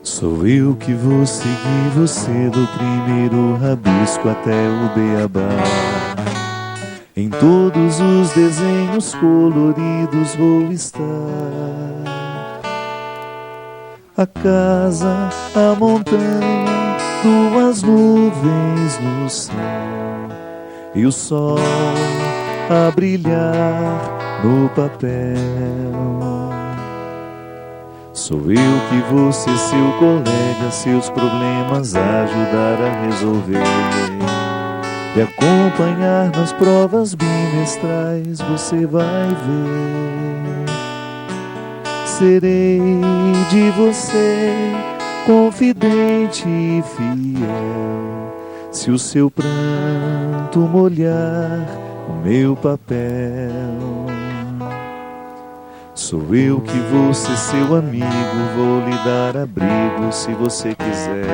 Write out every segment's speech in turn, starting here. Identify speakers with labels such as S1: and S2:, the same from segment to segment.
S1: Sou eu que vou seguir você do primeiro rabisco até o beabá. Em todos os desenhos coloridos vou estar. A casa, a montanha, duas nuvens no céu e o sol a brilhar no papel. Sou eu que vou ser seu colega, seus problemas ajudar a resolver e acompanhar nas provas bimestrais, você vai ver. Serei de você confidente e fiel, se o seu pranto molhar o meu papel. Sou eu que vou ser seu amigo, vou lhe dar abrigo se você quiser.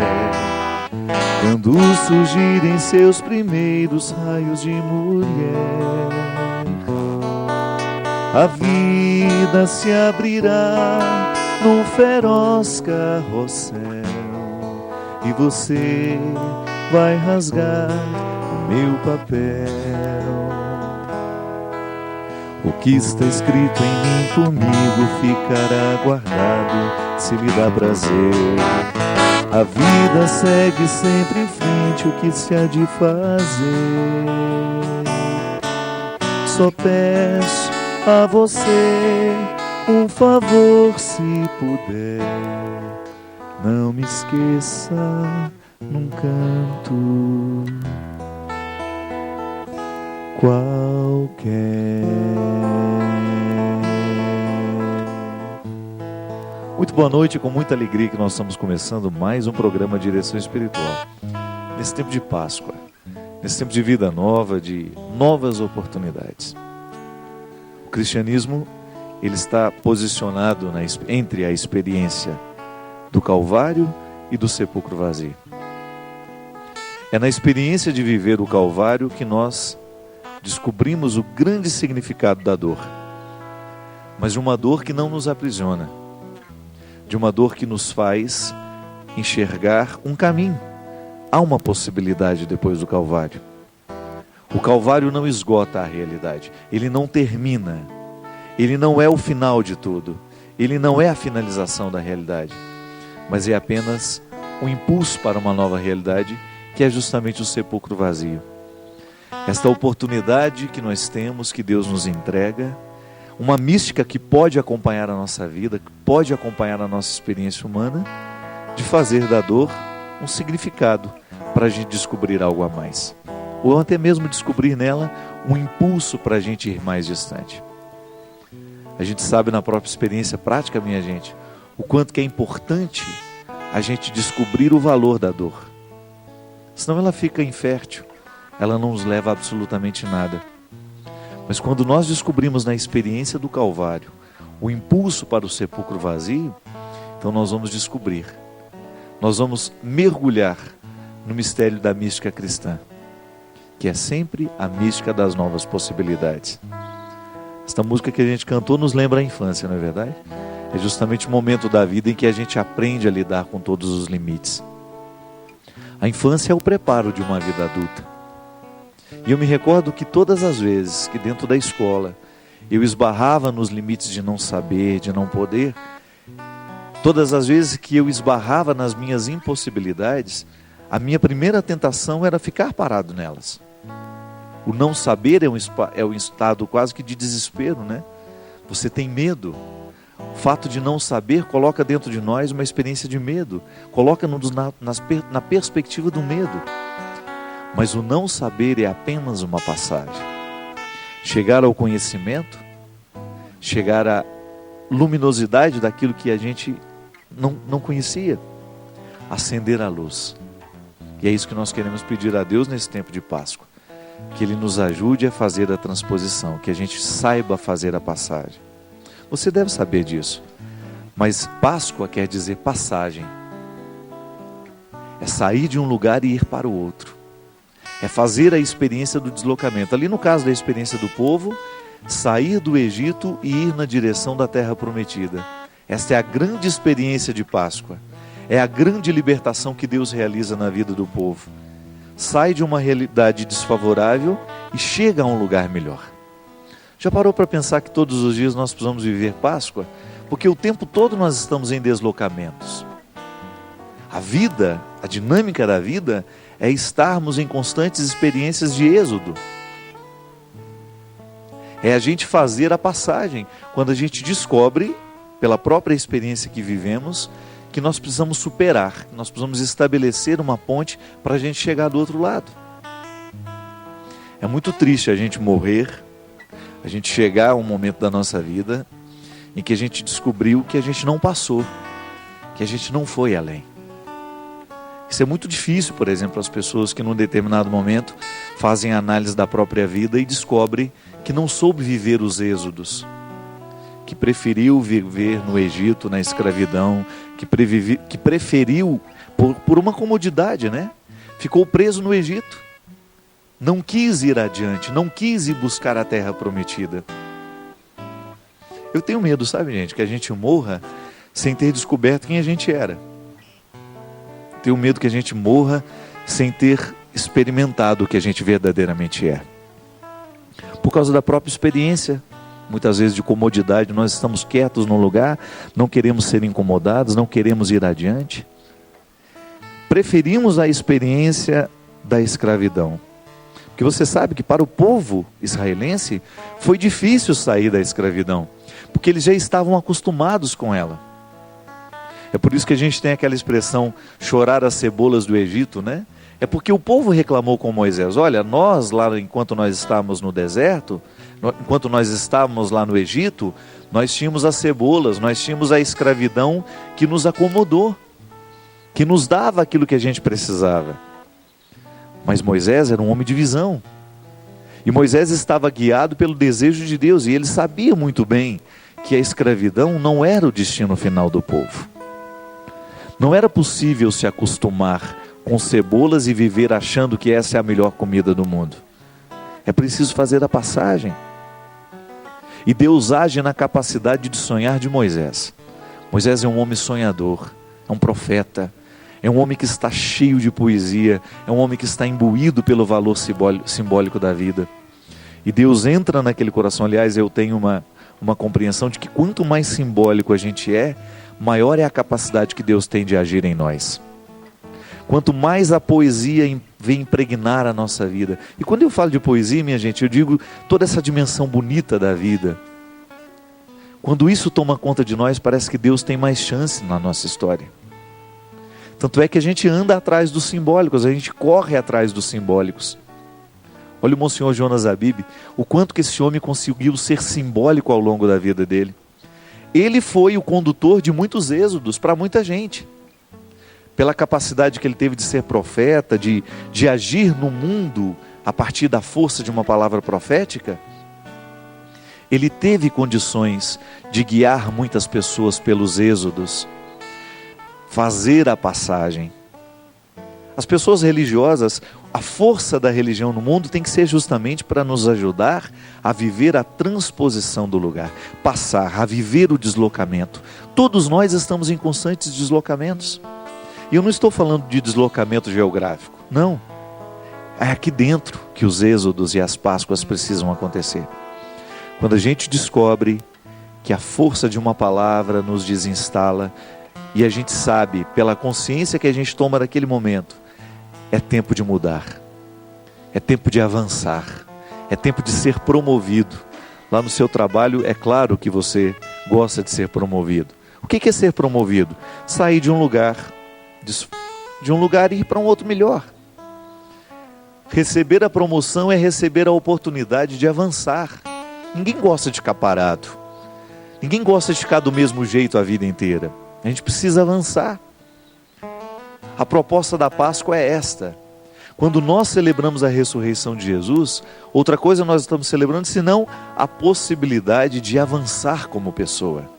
S1: Quando surgirem seus primeiros raios de mulher, a vida se abrirá num feroz carrossel e você vai rasgar o meu papel. O que está escrito em mim comigo ficará guardado se me dá prazer. A vida segue sempre em frente, o que se há de fazer? Só peço a você um favor, se puder, não me esqueça num canto qualquer. Muito boa noite, com muita alegria que nós estamos começando mais um programa Direção Espiritual. Nesse tempo de Páscoa, nesse tempo de vida nova, de novas oportunidades. O cristianismo, ele está posicionado entre a experiência do Calvário e do sepulcro vazio. É na experiência de viver o Calvário que nós descobrimos o grande significado da dor, mas de uma dor que não nos aprisiona, de uma dor que nos faz enxergar um caminho. Há uma possibilidade depois do Calvário. O Calvário não esgota a realidade, ele não termina, ele não é o final de tudo, ele não é a finalização da realidade, mas é apenas um impulso para uma nova realidade, que é justamente o sepulcro vazio. Esta oportunidade que nós temos, que Deus nos entrega, uma mística que pode acompanhar a nossa vida, que pode acompanhar a nossa experiência humana, de fazer da dor um significado para a gente descobrir algo a mais. Ou até mesmo descobrir nela um impulso para a gente ir mais distante. A gente sabe na própria experiência prática, minha gente, o quanto que é importante a gente descobrir o valor da dor. Senão ela fica infértil. Ela não nos leva a absolutamente nada. Mas quando nós descobrimos na experiência do Calvário o impulso para o sepulcro vazio, então nós vamos descobrir, nós vamos mergulhar no mistério da mística cristã, que é sempre a mística das novas possibilidades. Esta música que a gente cantou nos lembra a infância, não é verdade? É justamente o momento da vida em que a gente aprende a lidar com todos os limites. A infância é o preparo de uma vida adulta. E eu me recordo que todas as vezes que dentro da escola eu esbarrava nos limites de não saber, de não poder, todas as vezes que eu esbarrava nas minhas impossibilidades, a minha primeira tentação era ficar parado nelas. O não saber é um estado quase que de desespero, né? Você tem medo. O fato de não saber coloca dentro de nós uma experiência de medo, coloca-nos na perspectiva do medo. Mas o não saber é apenas uma passagem. Chegar ao conhecimento, chegar à luminosidade daquilo que a gente não conhecia, acender a luz. E é isso que nós queremos pedir a Deus nesse tempo de Páscoa, que Ele nos ajude a fazer a transposição, que a gente saiba fazer a passagem. Você deve saber disso, mas Páscoa quer dizer passagem. É sair de um lugar e ir para o outro. É fazer a experiência do deslocamento. Ali no caso da experiência do povo, sair do Egito e ir na direção da terra prometida. Esta é a grande experiência de Páscoa. É a grande libertação que Deus realiza na vida do povo. Sai de uma realidade desfavorável e chega a um lugar melhor. Já parou para pensar que todos os dias nós precisamos viver Páscoa? Porque o tempo todo nós estamos em deslocamentos. A vida, a dinâmica da vida, é estarmos em constantes experiências de êxodo. É a gente fazer a passagem, quando a gente descobre, pela própria experiência que vivemos, que nós precisamos superar, que nós precisamos estabelecer uma ponte para a gente chegar do outro lado. É muito triste a gente morrer, a gente chegar a um momento da nossa vida em que a gente descobriu que a gente não passou, que a gente não foi além. Isso é muito difícil, por exemplo, as pessoas que num determinado momento fazem análise da própria vida e descobrem que não soube viver os êxodos, que preferiu viver no Egito, na escravidão, que preferiu, por uma comodidade, né? Ficou preso no Egito, não quis ir adiante, não quis ir buscar a terra prometida. Eu tenho medo, sabe, gente, que a gente morra sem ter descoberto quem a gente era. Tenho medo que a gente morra sem ter experimentado o que a gente verdadeiramente é. Por causa da própria experiência, muitas vezes de comodidade, nós estamos quietos no lugar, não queremos ser incomodados, não queremos ir adiante. Preferimos a experiência da escravidão. Porque você sabe que para o povo israelense foi difícil sair da escravidão, porque eles já estavam acostumados com ela. É por isso que a gente tem aquela expressão, chorar as cebolas do Egito, né? É porque o povo reclamou com Moisés, olha, nós lá, enquanto nós estávamos no deserto, enquanto nós estávamos lá no Egito, nós tínhamos as cebolas, nós tínhamos a escravidão que nos acomodou, que nos dava aquilo que a gente precisava. Mas Moisés era um homem de visão, e Moisés estava guiado pelo desejo de Deus, e ele sabia muito bem que a escravidão não era o destino final do povo. Não era possível se acostumar com cebolas e viver achando que essa é a melhor comida do mundo. É preciso fazer a passagem. E Deus age na capacidade de sonhar de Moisés. Moisés é um homem sonhador, é um profeta, é um homem que está cheio de poesia, é um homem que está imbuído pelo valor simbólico da vida. E Deus entra naquele coração. Aliás, eu tenho uma compreensão de que quanto mais simbólico a gente é, maior é a capacidade que Deus tem de agir em nós. Quanto mais a poesia vem impregnar a nossa vida. E quando eu falo de poesia, minha gente, eu digo toda essa dimensão bonita da vida. Quando isso toma conta de nós, parece que Deus tem mais chance na nossa história. Tanto é que a gente anda atrás dos simbólicos, a gente corre atrás dos simbólicos. Olha o Monsenhor Jonas Abib, o quanto que esse homem conseguiu ser simbólico ao longo da vida dele. Ele foi o condutor de muitos êxodos para muita gente. Pela capacidade que ele teve de ser profeta, de agir no mundo a partir da força de uma palavra profética, ele teve condições de guiar muitas pessoas pelos êxodos, fazer a passagem. As pessoas religiosas, a força da religião no mundo tem que ser justamente para nos ajudar a viver a transposição do lugar, passar, a viver o deslocamento. Todos nós estamos em constantes deslocamentos. E eu não estou falando de deslocamento geográfico, não. É aqui dentro que os êxodos e as Páscoas precisam acontecer. Quando a gente descobre que a força de uma palavra nos desinstala, e a gente sabe, pela consciência que a gente toma naquele momento, é tempo de mudar, é tempo de avançar, é tempo de ser promovido. Lá no seu trabalho, é claro que você gosta de ser promovido. O que é ser promovido? Sair de um lugar e ir para um outro melhor. Receber a promoção é receber a oportunidade de avançar. Ninguém gosta de ficar parado, ninguém gosta de ficar do mesmo jeito a vida inteira. A gente precisa avançar. A proposta da Páscoa é esta. Quando nós celebramos a ressurreição de Jesus, outra coisa nós estamos celebrando senão a possibilidade de avançar como pessoa.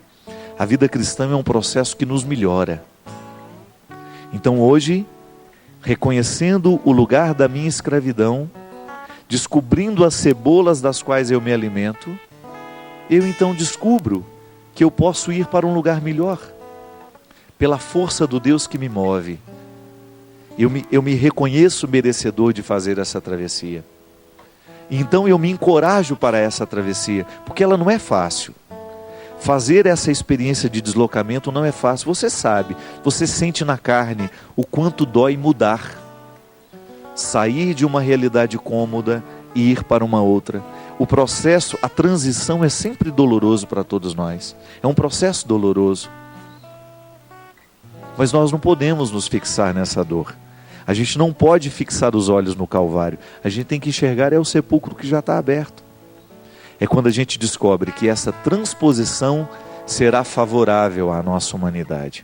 S1: A vida cristã é um processo que nos melhora. Então hoje, reconhecendo o lugar da minha escravidão, descobrindo as cebolas das quais eu me alimento, eu então descubro que eu posso ir para um lugar melhor. pela força do Deus que me move, eu me reconheço merecedor de fazer essa travessia. Então eu me encorajo para essa travessia, porque ela não é fácil. Fazer essa experiência de deslocamento não é fácil. Você sabe, você sente na carne o quanto dói mudar. Sair de uma realidade cômoda e ir para uma outra. O processo, a transição é sempre doloroso para todos nós. É um processo doloroso. Mas nós não podemos nos fixar nessa dor. A gente não pode fixar os olhos no Calvário. A gente tem que enxergar o sepulcro que já está aberto. É quando a gente descobre que essa transposição será favorável à nossa humanidade.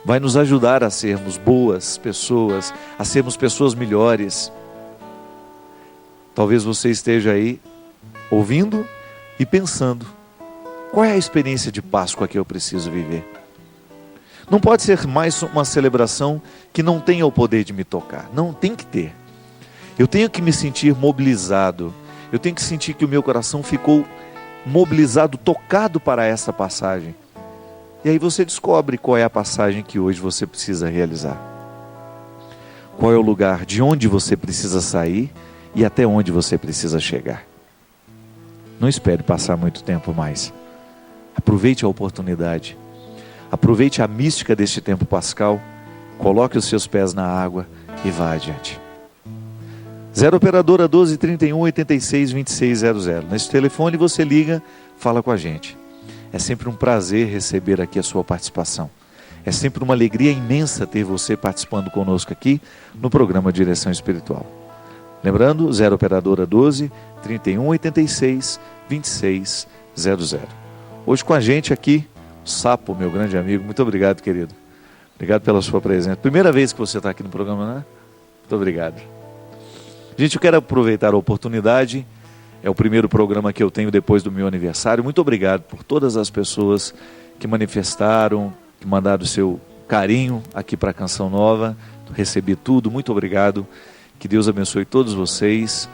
S1: Vai nos ajudar a sermos boas pessoas, a sermos pessoas melhores. Talvez você esteja aí ouvindo e pensando: qual é a experiência de Páscoa que eu preciso viver? Não pode ser mais uma celebração que não tenha o poder de me tocar. Não, tem que ter. Eu tenho que me sentir mobilizado. Eu tenho que sentir que o meu coração ficou mobilizado, tocado para essa passagem. E aí você descobre qual é a passagem que hoje você precisa realizar. Qual é o lugar de onde você precisa sair e até onde você precisa chegar. Não espere passar muito tempo mais. Aproveite a oportunidade. Aproveite a mística deste tempo pascal. Coloque os seus pés na água e vá adiante. 0 operadora 12 31 86 26 00. Nesse telefone você liga, fala com a gente. É sempre um prazer receber aqui a sua participação. É sempre uma alegria imensa ter você participando conosco aqui no programa Direção Espiritual. Lembrando, 0 operadora 12 31 86 26 00. Hoje com a gente aqui, o Sapo, meu grande amigo. Muito obrigado, querido. Obrigado pela sua presença. Primeira vez que você está aqui no programa, né? Muito obrigado. Gente, eu quero aproveitar a oportunidade. É o primeiro programa que eu tenho depois do meu aniversário. Muito obrigado por todas as pessoas que manifestaram, que mandaram o seu carinho aqui para a Canção Nova. Recebi tudo, muito obrigado. Que Deus abençoe todos vocês.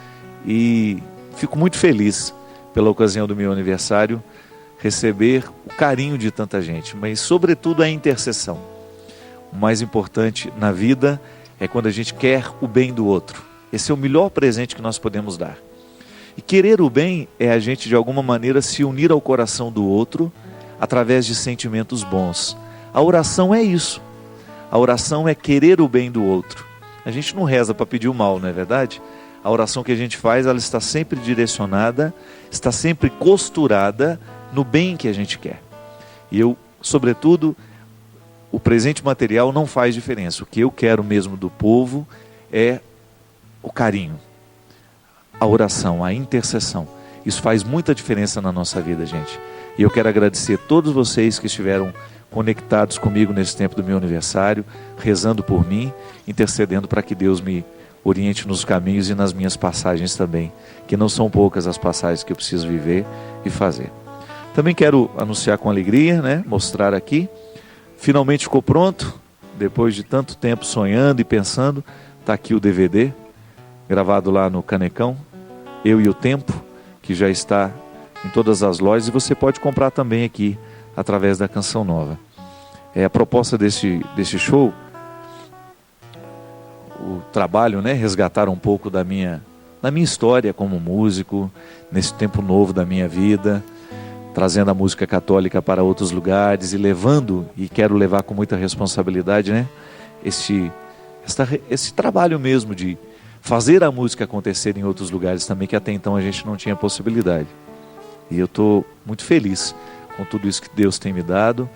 S1: E fico muito feliz pela ocasião do meu aniversário, receber o carinho de tanta gente, mas sobretudo a intercessão. O mais importante na vida é quando a gente quer o bem do outro. Esse é o melhor presente que nós podemos dar. E querer o bem é a gente de alguma maneira se unir ao coração do outro através de sentimentos bons. A oração é isso. A oração é querer o bem do outro. A gente não reza para pedir o mal, não é verdade? A oração que a gente faz, ela está sempre direcionada, está sempre costurada no bem que a gente quer. E eu, sobretudo, o presente material não faz diferença. O que eu quero mesmo do povo é o carinho, a oração, a intercessão. Isso faz muita diferença na nossa vida, gente. E eu quero agradecer a todos vocês que estiveram conectados comigo nesse tempo do meu aniversário, rezando por mim, intercedendo para que Deus me oriente nos caminhos e nas minhas passagens também, que não são poucas as passagens que eu preciso viver e fazer. Também quero anunciar com alegria, né, mostrar aqui, finalmente ficou pronto, depois de tanto tempo sonhando e pensando, está aqui o DVD, gravado lá no Canecão, Eu e o Tempo, que já está em todas as lojas, e você pode comprar também aqui, através da Canção Nova. A proposta desse show, o trabalho, né, resgatar um pouco da minha história como músico, nesse tempo novo da minha vida, trazendo a música católica para outros lugares e levando, e quero levar com muita responsabilidade, né, esse trabalho mesmo de fazer a música acontecer em outros lugares também, que até então a gente não tinha possibilidade. E eu estou muito feliz com tudo isso que Deus tem me dado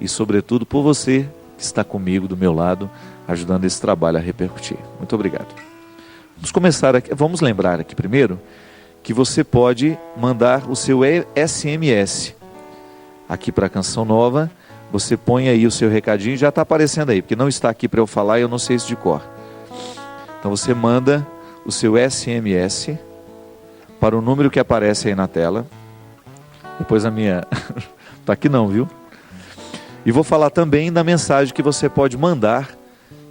S1: e sobretudo por você que está comigo do meu lado, ajudando esse trabalho a repercutir. Muito obrigado. Vamos começar aqui, vamos lembrar aqui primeiro que você pode mandar o seu SMS aqui para a Canção Nova. Você põe aí o seu recadinho, já está aparecendo aí, porque não está aqui para eu falar e eu não sei isso de cor. Então você manda o seu SMS para o número que aparece aí na tela. Depois a minha... Está aqui não, viu? E vou falar também da mensagem que você pode mandar,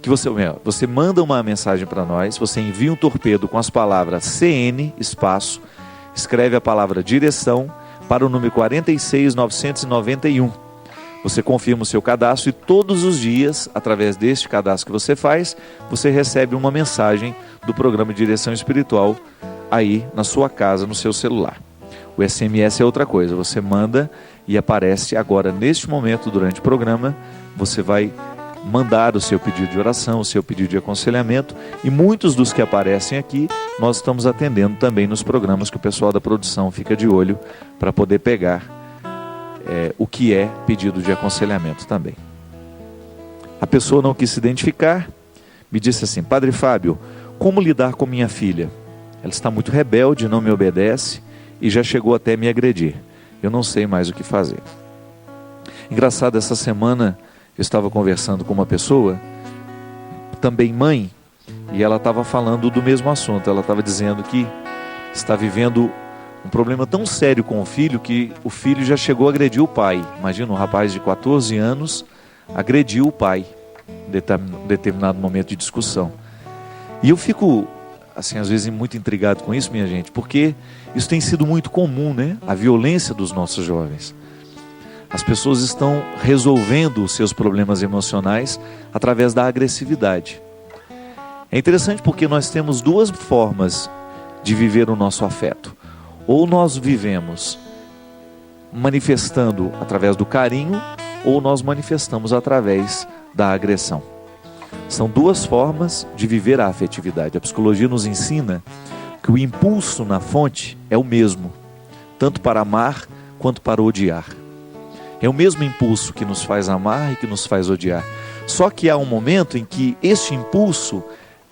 S1: que você manda uma mensagem para nós, você envia um torpedo com as palavras CN, espaço, escreve a palavra direção para o número 46991. Você confirma o seu cadastro e todos os dias, através deste cadastro que você faz, você recebe uma mensagem do programa de direção espiritual aí na sua casa, no seu celular. O SMS é outra coisa, você manda e aparece agora, neste momento, durante o programa, você vai mandar o seu pedido de oração, o seu pedido de aconselhamento, e muitos dos que aparecem aqui, nós estamos atendendo também nos programas que o pessoal da produção fica de olho para poder pegar o que é pedido de aconselhamento também. A pessoa não quis se identificar, me disse assim: Padre Fábio, como lidar com minha filha? Ela está muito rebelde, não me obedece e já chegou até me agredir. Eu não sei mais o que fazer. Engraçado, essa semana eu estava conversando com uma pessoa, também mãe, e ela estava falando do mesmo assunto. Ela estava dizendo que está vivendo um problema tão sério com o filho que o filho já chegou a agredir o pai. Imagina, um rapaz de 14 anos agrediu o pai em determinado momento de discussão. E eu fico, assim, às vezes muito intrigado com isso, minha gente, porque isso tem sido muito comum, né? A violência dos nossos jovens. As pessoas estão resolvendo os seus problemas emocionais através da agressividade. É interessante porque nós temos duas formas de viver o nosso afeto. Ou nós vivemos manifestando através do carinho, ou nós manifestamos através da agressão. São duas formas de viver a afetividade. A psicologia nos ensina que o impulso na fonte é o mesmo, tanto para amar quanto para odiar. É o mesmo impulso que nos faz amar e que nos faz odiar. Só que há um momento em que este impulso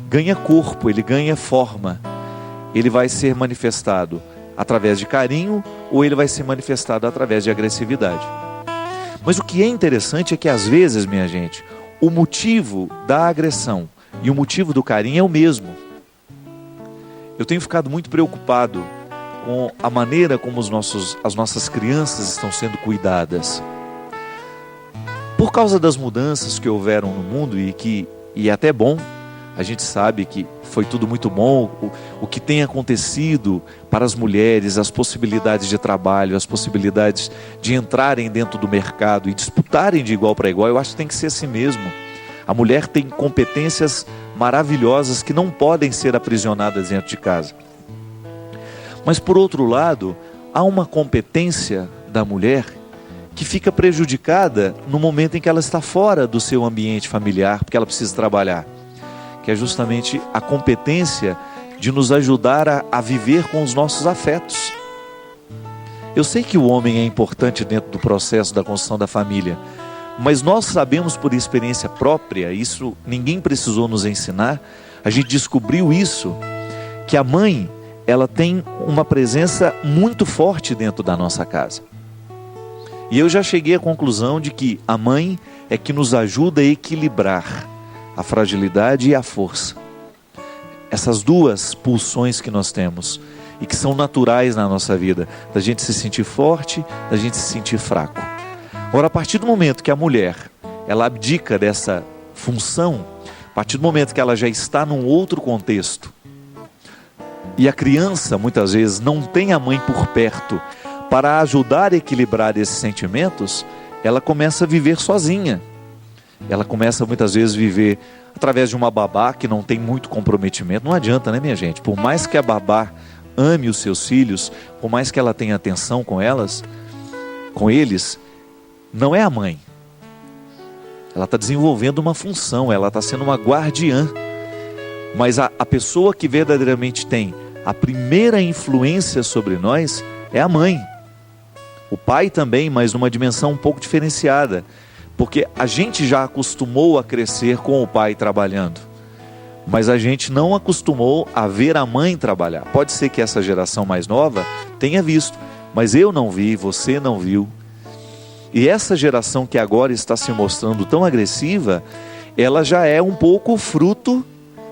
S1: ganha corpo, ele ganha forma. Ele vai ser manifestado através de carinho ou ele vai ser manifestado através de agressividade. Mas o que é interessante é que às vezes, minha gente, o motivo da agressão e o motivo do carinho é o mesmo. Eu tenho ficado muito preocupado com a maneira como as nossas crianças estão sendo cuidadas. Por causa das mudanças que houveram no mundo e é até bom, a gente sabe que foi tudo muito bom, o que tem acontecido para as mulheres, as possibilidades de trabalho, as possibilidades de entrarem dentro do mercado e disputarem de igual para igual, eu acho que tem que ser assim mesmo. A mulher tem competências maravilhosas que não podem ser aprisionadas dentro de casa. Mas por outro lado, há uma competência da mulher que fica prejudicada no momento em que ela está fora do seu ambiente familiar, porque ela precisa trabalhar, que é justamente a competência de nos ajudar a viver com os nossos afetos. Eu sei que o homem é importante dentro do processo da construção da família, mas nós sabemos por experiência própria, isso ninguém precisou nos ensinar, a gente descobriu isso, que a mãe, ela tem uma presença muito forte dentro da nossa casa. E eu já cheguei à conclusão de que a mãe é que nos ajuda a equilibrar a fragilidade e a força. Essas duas pulsões que nós temos e que são naturais na nossa vida, da gente se sentir forte, da gente se sentir fraco. Ora, a partir do momento que a mulher, ela abdica dessa função, a partir do momento que ela já está num outro contexto, e a criança muitas vezes não tem a mãe por perto para ajudar a equilibrar esses sentimentos, ela começa a viver sozinha. Ela começa muitas vezes a viver através de uma babá que não tem muito comprometimento. Não adianta, né, minha gente? Por mais que a babá ame os seus filhos, por mais que ela tenha atenção com eles, não é a mãe. Ela está desenvolvendo uma função, ela está sendo uma guardiã. Mas a pessoa que verdadeiramente tem a primeira influência sobre nós é a mãe. O pai também, mas numa dimensão um pouco diferenciada. Porque a gente já acostumou a crescer com o pai trabalhando, mas a gente não acostumou a ver a mãe trabalhar. Pode ser que essa geração mais nova tenha visto, mas eu não vi, você não viu. E essa geração que agora está se mostrando tão agressiva, ela já é um pouco fruto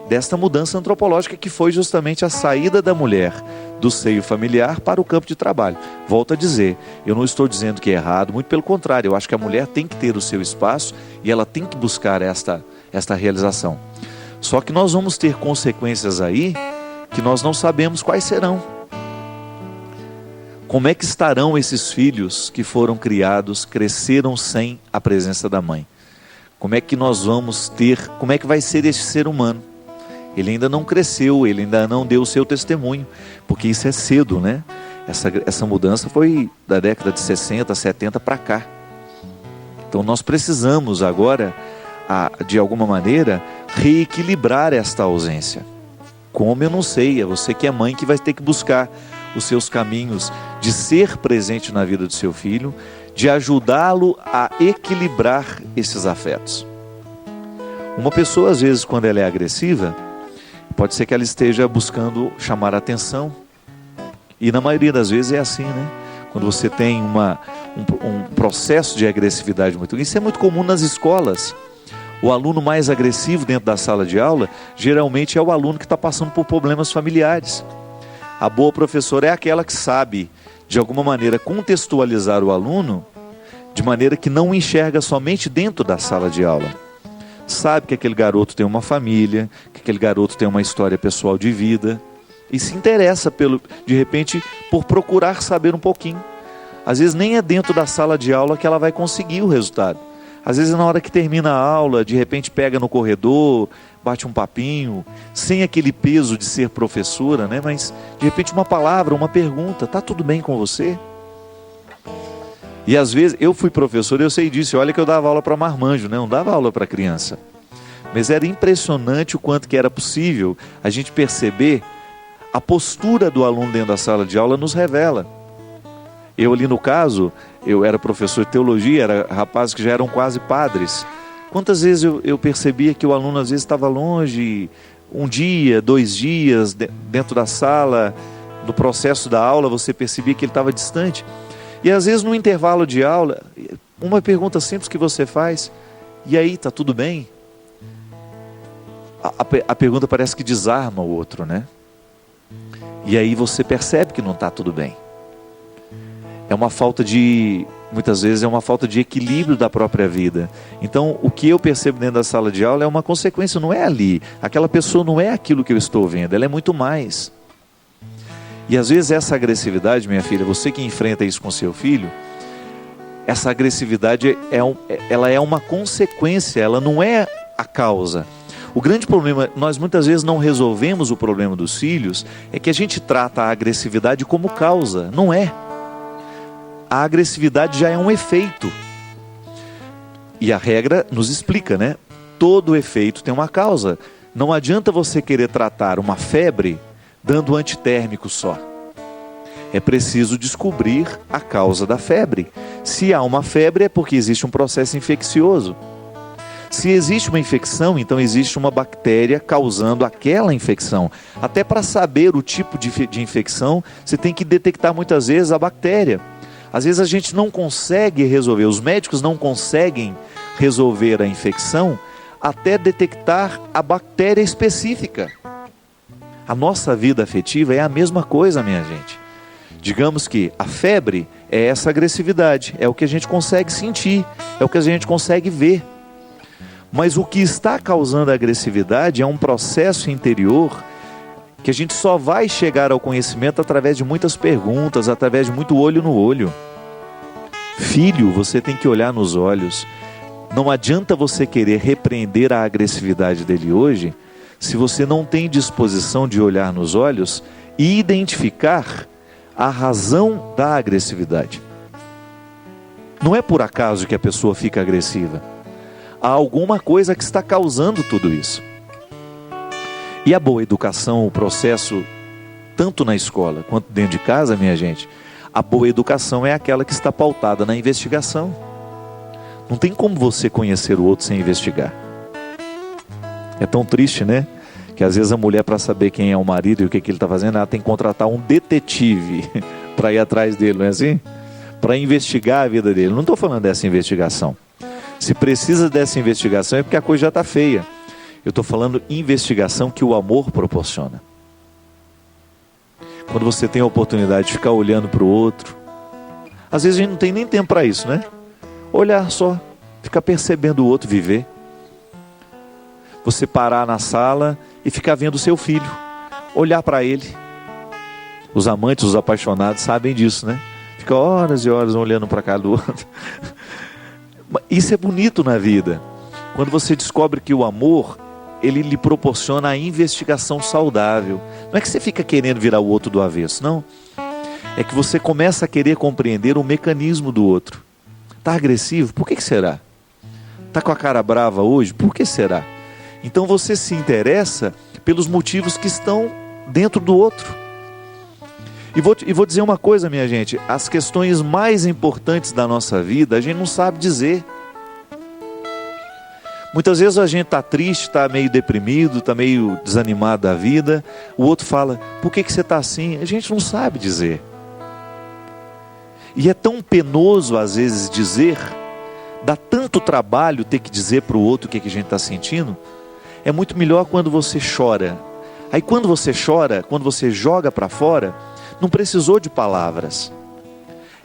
S1: desta mudança antropológica que foi justamente a saída da mulher do seio familiar para o campo de trabalho. Volto a dizer, eu não estou dizendo que é errado, muito pelo contrário, eu acho que a mulher tem que ter o seu espaço e ela tem que buscar esta realização. Só que nós vamos ter consequências aí que nós não sabemos quais serão. Como é que estarão esses filhos que foram criados, cresceram sem a presença da mãe? Como é que nós vamos ter, como é que vai ser este ser humano? Ele ainda não cresceu, ele ainda não deu o seu testemunho, porque isso é cedo, né? Essa mudança foi da década de 60, 70 para cá. Então nós precisamos agora, de alguma maneira, reequilibrar esta ausência. Como eu não sei, é você que é mãe que vai ter que buscar os seus caminhos de ser presente na vida do seu filho, de ajudá-lo a equilibrar esses afetos. Uma pessoa, às vezes, quando ela é agressiva, pode ser que ela esteja buscando chamar a atenção. E na maioria das vezes é assim, né? Quando você tem um processo de agressividade muito grande, isso é muito comum nas escolas. O aluno mais agressivo dentro da sala de aula, geralmente é o aluno que está passando por problemas familiares. A boa professora é aquela que sabe, de alguma maneira, contextualizar o aluno, de maneira que não o enxerga somente dentro da sala de aula. Sabe que aquele garoto tem uma família, que aquele garoto tem uma história pessoal de vida, e se interessa, de repente, por procurar saber um pouquinho. Às vezes nem é dentro da sala de aula que ela vai conseguir o resultado. Às vezes na hora que termina a aula, de repente pega no corredor, bate um papinho, sem aquele peso de ser professora, né? Mas de repente uma palavra, uma pergunta, tá tudo bem com você? E às vezes, eu fui professor, eu sei disso, olha que eu dava aula para marmanjo, né? Não dava aula para criança. Mas era impressionante o quanto que era possível a gente perceber a postura do aluno dentro da sala de aula nos revela. Eu ali no caso, eu era professor de teologia, era rapazes que já eram quase padres. Quantas vezes eu percebia que o aluno às vezes estava longe, um dia, 2 dias, dentro da sala, no processo da aula você percebia que ele estava distante. E às vezes no intervalo de aula, uma pergunta simples que você faz, e aí, tá tudo bem? A pergunta parece que desarma o outro, né? E aí você percebe que não está tudo bem. É uma falta de, muitas vezes é uma falta de equilíbrio da própria vida. Então o que eu percebo dentro da sala de aula é uma consequência, não é ali. Aquela pessoa não é aquilo que eu estou vendo, ela é muito mais. E às vezes essa agressividade, minha filha, você que enfrenta isso com seu filho, essa agressividade ela é uma consequência, ela não é a causa. O grande problema, nós muitas vezes não resolvemos o problema dos filhos, é que a gente trata a agressividade como causa. Não é. A agressividade já é um efeito. E a regra nos explica, né? Todo efeito tem uma causa. Não adianta você querer tratar uma febre dando antitérmico só. É preciso descobrir a causa da febre. Se há uma febre é porque existe um processo infeccioso. Se existe uma infecção, então existe uma bactéria causando aquela infecção. Até para saber o tipo de infecção, você tem que detectar muitas vezes a bactéria. Às vezes a gente não consegue resolver, os médicos não conseguem resolver a infecção até detectar a bactéria específica. A nossa vida afetiva é a mesma coisa, minha gente. Digamos que a febre é essa agressividade, é o que a gente consegue sentir, é o que a gente consegue ver. Mas o que está causando a agressividade é um processo interior que a gente só vai chegar ao conhecimento através de muitas perguntas, através de muito olho no olho. Filho, você tem que olhar nos olhos. Não adianta você querer repreender a agressividade dele hoje, se você não tem disposição de olhar nos olhos e identificar a razão da agressividade. Não é por acaso que a pessoa fica agressiva. Há alguma coisa que está causando tudo isso. E a boa educação, o processo, tanto na escola quanto dentro de casa, minha gente, a boa educação é aquela que está pautada na investigação. Não tem como você conhecer o outro sem investigar. É tão triste, né? Que às vezes a mulher, para saber quem é o marido e o que ele está fazendo, ela tem que contratar um detetive para ir atrás dele, não é assim? Para investigar a vida dele. Não estou falando dessa investigação. Se precisa dessa investigação é porque a coisa já está feia. Eu estou falando investigação que o amor proporciona. Quando você tem a oportunidade de ficar olhando para o outro, às vezes a gente não tem nem tempo para isso, né? Olhar só, ficar percebendo o outro viver. Você parar na sala e ficar vendo o seu filho, olhar para ele. Os amantes, os apaixonados sabem disso, né? Fica horas e horas olhando para cá do outro. Isso é bonito na vida. Quando você descobre que o amor, ele lhe proporciona a investigação saudável. Não é que você fica querendo virar o outro do avesso, não. É que você começa a querer compreender o mecanismo do outro. Está agressivo? Por que será? Está com a cara brava hoje? Por que será? Então você se interessa pelos motivos que estão dentro do outro. E vou dizer uma coisa, minha gente. As questões mais importantes da nossa vida, a gente não sabe dizer. Muitas vezes a gente está triste, está meio deprimido, está meio desanimado da vida. O outro fala, por que você está assim? A gente não sabe dizer. E é tão penoso às vezes dizer, dá tanto trabalho ter que dizer para o outro o que a gente está sentindo. É muito melhor quando você chora. Aí quando você chora, quando você joga para fora, não precisou de palavras.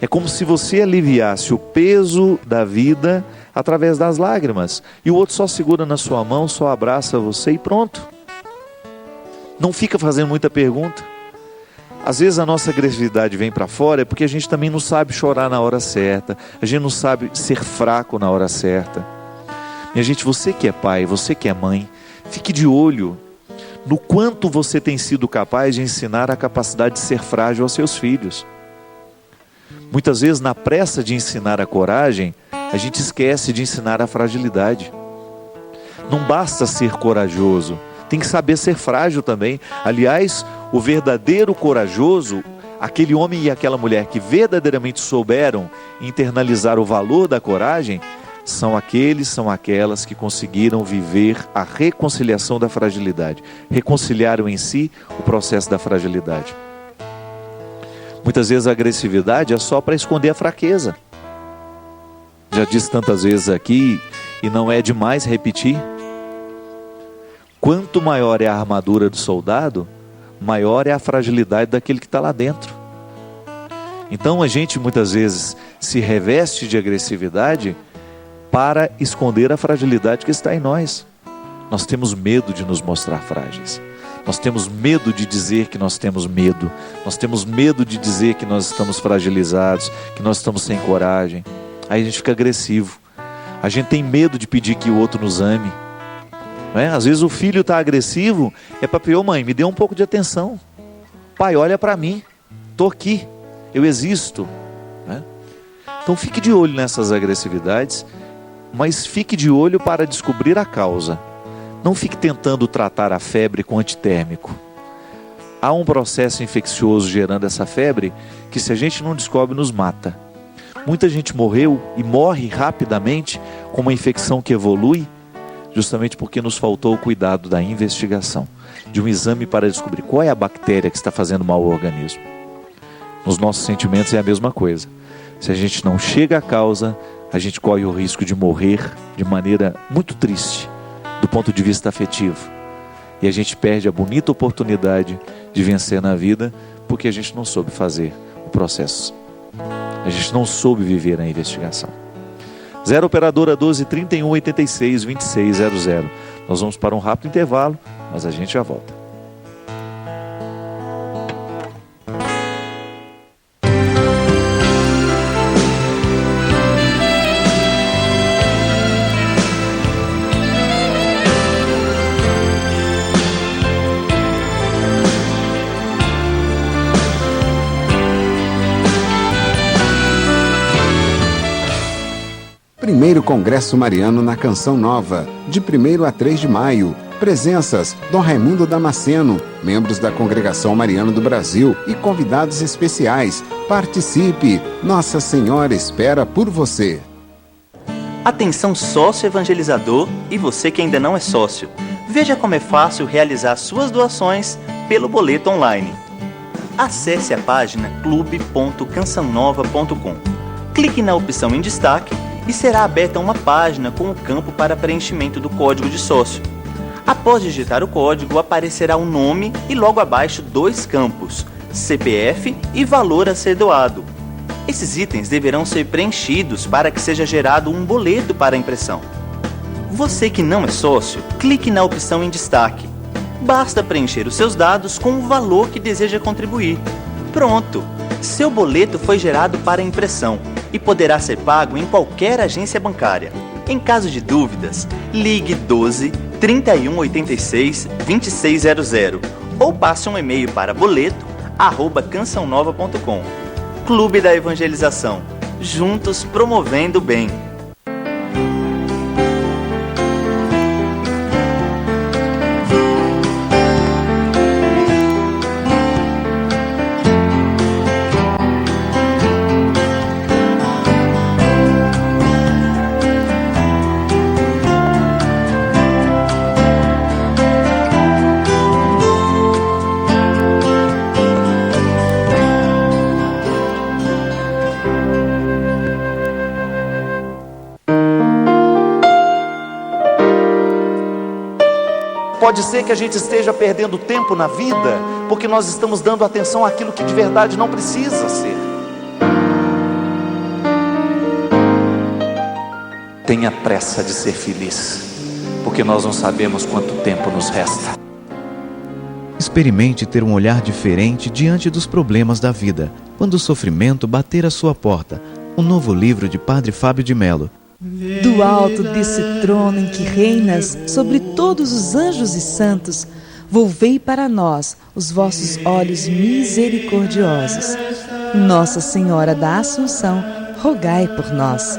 S1: É como se você aliviasse o peso da vida através das lágrimas. E o outro só segura na sua mão, só abraça você e pronto. Não fica fazendo muita pergunta. Às vezes a nossa agressividade vem para fora é porque a gente também não sabe chorar na hora certa. A gente não sabe ser fraco na hora certa. Minha gente, você que é pai, você que é mãe, fique de olho no quanto você tem sido capaz de ensinar a capacidade de ser frágil aos seus filhos. Muitas vezes, na pressa de ensinar a coragem, a gente esquece de ensinar a fragilidade. Não basta ser corajoso, tem que saber ser frágil também. Aliás, o verdadeiro corajoso, aquele homem e aquela mulher que verdadeiramente souberam internalizar o valor da coragem, são aquelas que conseguiram viver a reconciliação da fragilidade. Reconciliaram em si o processo da fragilidade. Muitas vezes a agressividade é só para esconder a fraqueza. Já disse tantas vezes aqui, e não é demais repetir. Quanto maior é a armadura do soldado, maior é a fragilidade daquele que está lá dentro. Então a gente muitas vezes se reveste de agressividade para esconder a fragilidade que está em nós. Nós temos medo de nos mostrar frágeis. Nós temos medo de dizer que nós temos medo. Nós temos medo de dizer que nós estamos fragilizados, que nós estamos sem coragem. Aí a gente fica agressivo. A gente tem medo de pedir que o outro nos ame. Não é? Às vezes o filho está agressivo, é para mãe, me dê um pouco de atenção. Pai, olha para mim. Estou aqui. Eu existo. Não é? Então fique de olho nessas agressividades, mas fique de olho para descobrir a causa. Não fique tentando tratar a febre com antitérmico. Há um processo infeccioso gerando essa febre que, se a gente não descobre, nos mata. Muita gente morreu e morre rapidamente com uma infecção que evolui, justamente porque nos faltou o cuidado da investigação, de um exame para descobrir qual é a bactéria que está fazendo mal ao organismo. Nos nossos sentimentos é a mesma coisa. Se a gente não chega à causa, a gente corre o risco de morrer de maneira muito triste, do ponto de vista afetivo. E a gente perde a bonita oportunidade de vencer na vida, porque a gente não soube fazer o processo. A gente não soube viver a investigação. 0 operadora 12 31 86 26 00. Nós vamos para um rápido intervalo, mas a gente já volta.
S2: Primeiro Congresso Mariano na Canção Nova, de 1º a 3 de maio. Presenças: Dom Raimundo Damasceno, membros da Congregação Mariana do Brasil e convidados especiais. Participe! Nossa Senhora espera por você.
S3: Atenção sócio evangelizador e você que ainda não é sócio. Veja como é fácil realizar suas doações pelo boleto online. Acesse a página clube.cançãonova.com. Clique na opção em destaque e será aberta uma página com o campo para preenchimento do código de sócio. Após digitar o código, aparecerá o nome e logo abaixo 2 campos, CPF e valor a ser doado. Esses itens deverão ser preenchidos para que seja gerado um boleto para impressão. Você que não é sócio, clique na opção em destaque. Basta preencher os seus dados com o valor que deseja contribuir. Pronto! Seu boleto foi gerado para impressão e poderá ser pago em qualquer agência bancária. Em caso de dúvidas, ligue 12 31 86 2600 ou passe um e-mail para boleto@cançãonova.com. Clube da Evangelização. Juntos promovendo o bem.
S1: Pode ser que a gente esteja perdendo tempo na vida porque nós estamos dando atenção àquilo que de verdade não precisa ser. Tenha pressa de ser feliz, porque nós não sabemos quanto tempo nos resta.
S4: Experimente ter um olhar diferente diante dos problemas da vida, quando o sofrimento bater à sua porta. Um novo livro de Padre Fábio de Mello.
S5: Do alto desse trono em que reinas sobre todos os anjos e santos, volvei para nós os vossos olhos misericordiosos. Nossa Senhora da Assunção, rogai por nós.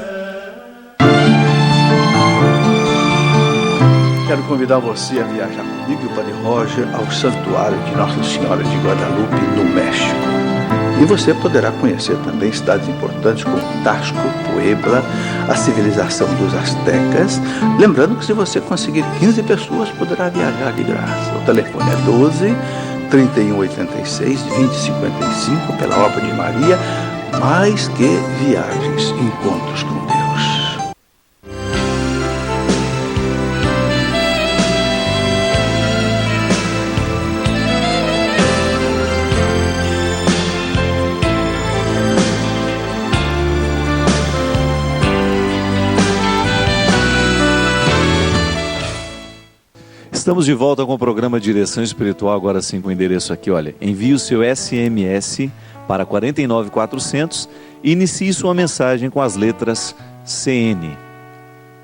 S6: Quero convidar você a viajar comigo e o Padre Roger ao Santuário de Nossa Senhora de Guadalupe, no México. E você poderá conhecer também cidades importantes como Taxco, Puebla, a civilização dos astecas. Lembrando que se você conseguir 15 pessoas, poderá viajar de graça. O telefone é 12 31 86 20 55, pela obra de Maria. Mais que viagens, encontros com Deus.
S1: Estamos de volta com o programa Direção Espiritual, agora sim com o endereço aqui, olha. Envie o seu SMS para 49400 e inicie sua mensagem com as letras CN.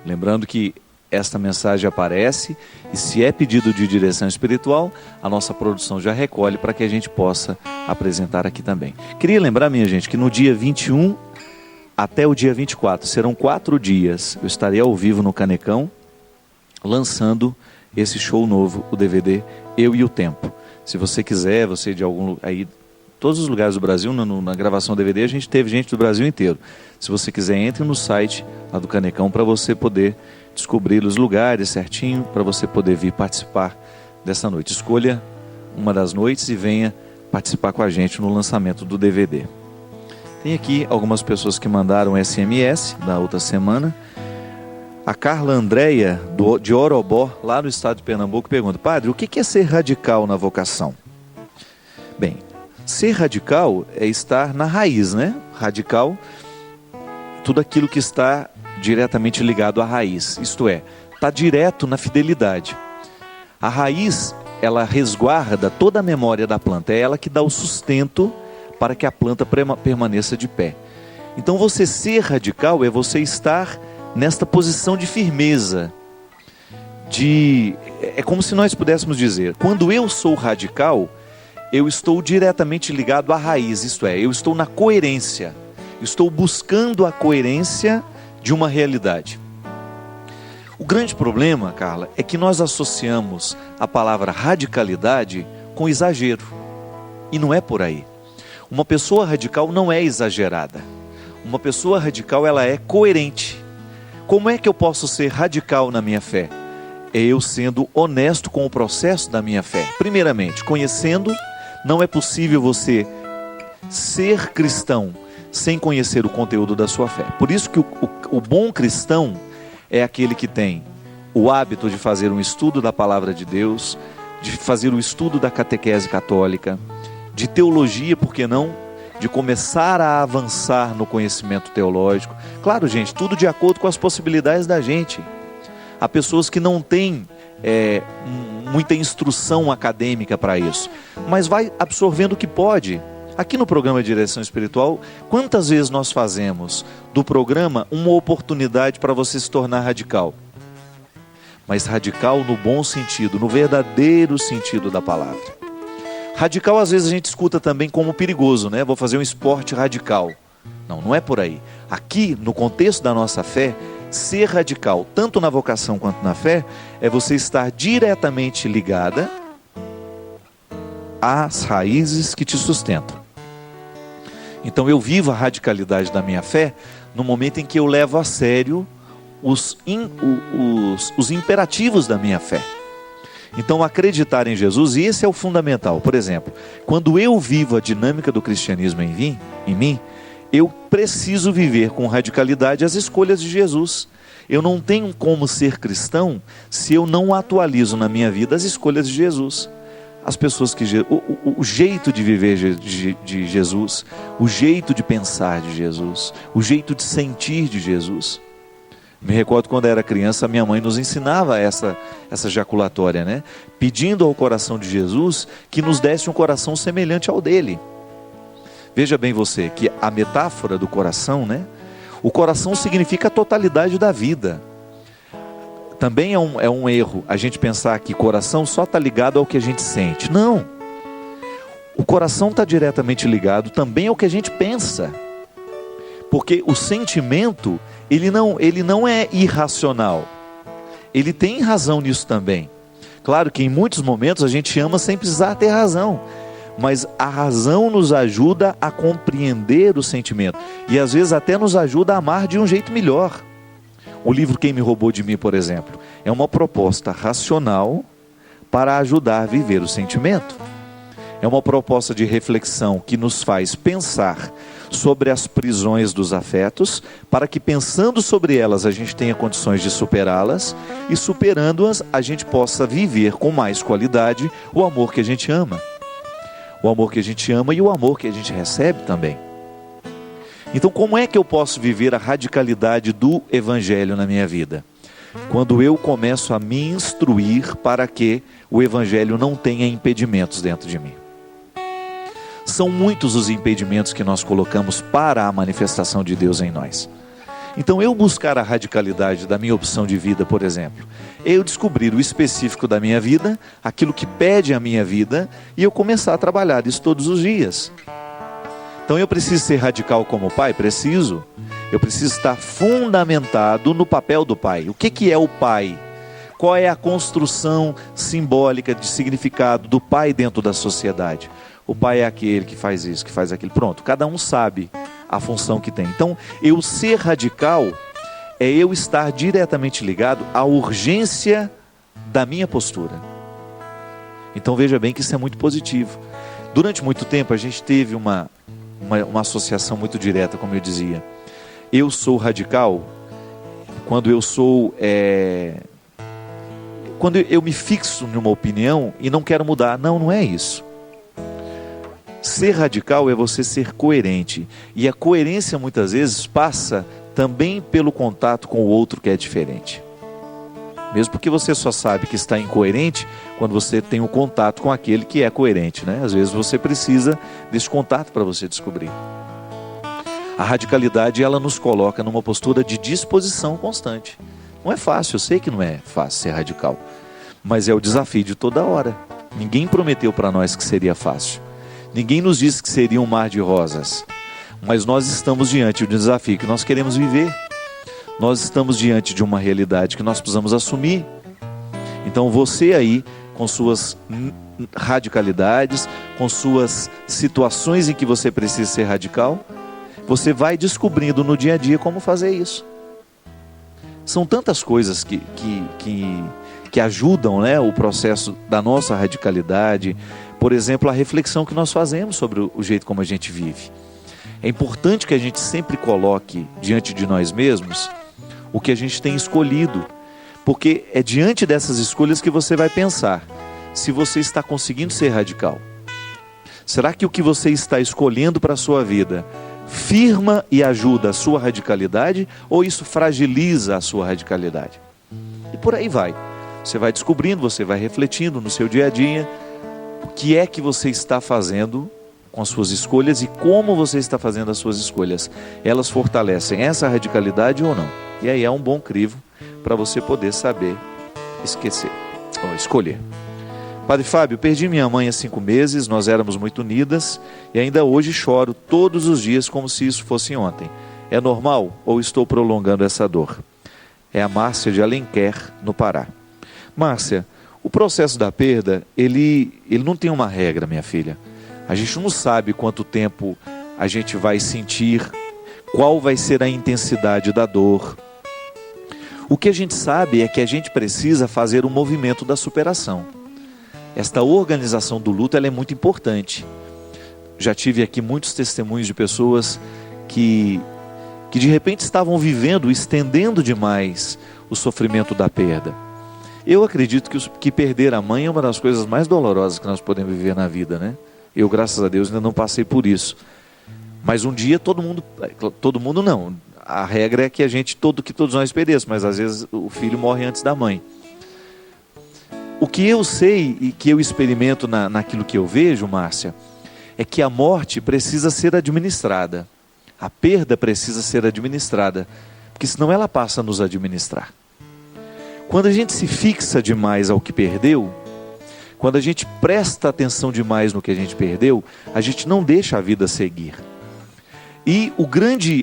S1: Lembrando que esta mensagem aparece e se é pedido de direção espiritual, a nossa produção já recolhe para que a gente possa apresentar aqui também. Queria lembrar, minha gente, que no dia 21 até o dia 24, serão 4 dias, eu estarei ao vivo no Canecão, lançando esse show novo, o DVD Eu e o Tempo. Se você quiser, você de algum aí, todos os lugares do Brasil, na gravação do DVD, a gente teve gente do Brasil inteiro. Se você quiser, entre no site lá do Canecão para você poder descobrir os lugares certinho, para você poder vir participar dessa noite. Escolha uma das noites e venha participar com a gente no lançamento do DVD. Tem aqui algumas pessoas que mandaram SMS da outra semana. A Carla Andréia, de Orobó, lá no estado de Pernambuco, pergunta: Padre, o que é ser radical na vocação? Bem, ser radical é estar na raiz, né? Radical, tudo aquilo que está diretamente ligado à raiz, isto é, está direto na fidelidade. A raiz, ela resguarda toda a memória da planta, é ela que dá o sustento para que a planta permaneça de pé. Então você ser radical é você estar nesta posição de firmeza, é como se nós pudéssemos dizer, quando eu sou radical, eu estou diretamente ligado à raiz, isto é, eu estou na coerência, estou buscando a coerência de uma realidade. O grande problema, Carla, é que nós associamos a palavra radicalidade com exagero, e não é por aí. Uma pessoa radical não é exagerada, uma pessoa radical ela é coerente. Como é que eu posso ser radical na minha fé? É eu sendo honesto com o processo da minha fé. Primeiramente, conhecendo, não é possível você ser cristão sem conhecer o conteúdo da sua fé. Por isso que o bom cristão é aquele que tem o hábito de fazer um estudo da palavra de Deus, de fazer o estudo da catequese católica, de teologia, por que não? De começar a avançar no conhecimento teológico. Claro, gente, tudo de acordo com as possibilidades da gente. Há pessoas que não têm muita instrução acadêmica para isso, mas vai absorvendo o que pode. Aqui no programa Direção Espiritual, quantas vezes nós fazemos do programa uma oportunidade para você se tornar radical? Mas radical no bom sentido, no verdadeiro sentido da palavra. Radical às vezes a gente escuta também como perigoso, né? Vou fazer um esporte radical. Não, não é por aí. Aqui, no contexto da nossa fé, ser radical, tanto na vocação quanto na fé, é você estar diretamente ligada às raízes que te sustentam. Então eu vivo a radicalidade da minha fé no momento em que eu levo a sério os imperativos da minha fé. Então acreditar em Jesus, e esse é o fundamental. Por exemplo, quando eu vivo a dinâmica do cristianismo em mim, eu preciso viver com radicalidade as escolhas de Jesus. Eu não tenho como ser cristão se eu não atualizo na minha vida as escolhas de Jesus. As pessoas que o jeito de viver de Jesus, o jeito de pensar de Jesus, o jeito de sentir de Jesus. Me recordo quando era criança, minha mãe nos ensinava essa jaculatória, né? Pedindo ao coração de Jesus que nos desse um coração semelhante ao dele. Veja bem você, que a metáfora do coração, né? O coração significa a totalidade da vida. Também é um erro a gente pensar que coração só está ligado ao que a gente sente. Não. O coração está diretamente ligado também ao que a gente pensa. Porque o sentimento, ele não é irracional. Ele tem razão nisso também. Claro que em muitos momentos a gente ama sem precisar ter razão. Mas a razão nos ajuda a compreender o sentimento. E às vezes até nos ajuda a amar de um jeito melhor. O livro Quem Me Roubou de Mim, por exemplo, é uma proposta racional para ajudar a viver o sentimento. É uma proposta de reflexão que nos faz pensar sobre as prisões dos afetos, para que pensando sobre elas a gente tenha condições de superá-las, e superando-as a gente possa viver com mais qualidade o amor que a gente ama. O amor que a gente ama e o amor que a gente recebe também. Então, como é que eu posso viver a radicalidade do Evangelho na minha vida? Quando eu começo a me instruir para que o Evangelho não tenha impedimentos dentro de mim. São muitos os impedimentos que nós colocamos para a manifestação de Deus em nós. Então, eu buscar a radicalidade da minha opção de vida, por exemplo, eu descobrir o específico da minha vida, aquilo que pede a minha vida, e eu começar a trabalhar isso todos os dias. Então eu preciso ser radical como pai? Preciso. Eu preciso estar fundamentado no papel do pai. O que é o pai? Qual é a construção simbólica de significado do pai dentro da sociedade? O pai é aquele que faz isso, que faz aquilo. Pronto, cada um sabe a função que tem. Então, eu ser radical é eu estar diretamente ligado à urgência da minha postura. Então veja bem que isso é muito positivo. Durante muito tempo a gente teve uma associação muito direta, como eu dizia. Eu sou radical quando quando eu me fixo numa opinião e não quero mudar. Não, não é isso. Ser radical é você ser coerente. E a coerência muitas vezes passa também pelo contato com o outro que é diferente. Mesmo porque você só sabe que está incoerente quando você tem um contato com aquele que é coerente, né? Às vezes você precisa desse contato para você descobrir. A radicalidade, ela nos coloca numa postura de disposição constante. Não é fácil, eu sei que não é fácil ser radical, mas é o desafio de toda hora. Ninguém prometeu para nós que seria fácil. Ninguém nos disse que seria um mar de rosas. Mas nós estamos diante de um desafio que nós queremos viver. Nós estamos diante de uma realidade que nós precisamos assumir. Então você aí, com suas radicalidades, com suas situações em que você precisa ser radical, você vai descobrindo no dia a dia como fazer isso. São tantas coisas que ajudam, né, o processo da nossa radicalidade. Por exemplo, a reflexão que nós fazemos sobre o jeito como a gente vive. É importante que a gente sempre coloque diante de nós mesmos o que a gente tem escolhido, porque é diante dessas escolhas que você vai pensar se você está conseguindo ser radical. Será que o que você está escolhendo para a sua vida firma e ajuda a sua radicalidade, ou isso fragiliza a sua radicalidade? E por aí vai. Você vai descobrindo, você vai refletindo no seu dia a dia o que é que você está fazendo com as suas escolhas e como você está fazendo as suas escolhas. Elas fortalecem essa radicalidade ou não? E aí é um bom crivo para você poder saber escolher. Padre Fábio, perdi minha mãe há 5 meses, nós éramos muito unidas e ainda hoje choro todos os dias como se isso fosse ontem. É normal ou estou prolongando essa dor? É a Márcia de Alenquer, no Pará. Márcia, o processo da perda, ele não tem uma regra, minha filha. A gente não sabe quanto tempo a gente vai sentir, qual vai ser a intensidade da dor. O que a gente sabe é que a gente precisa fazer o movimento da superação. Esta organização do luto, ela é muito importante. Já tive aqui muitos testemunhos de pessoas que de repente estavam vivendo, estendendo demais o sofrimento da perda. Eu acredito que perder a mãe é uma das coisas mais dolorosas que nós podemos viver na vida, né? Eu, graças a Deus, ainda não passei por isso. Mas um dia todo mundo não. A regra é que que todos nós perecemos, mas às vezes o filho morre antes da mãe. O que eu sei e que eu experimento naquilo que eu vejo, Márcia, é que a morte precisa ser administrada. A perda precisa ser administrada, porque senão ela passa a nos administrar. Quando a gente se fixa demais ao que perdeu, quando a gente presta atenção demais no que a gente perdeu, a gente não deixa a vida seguir. E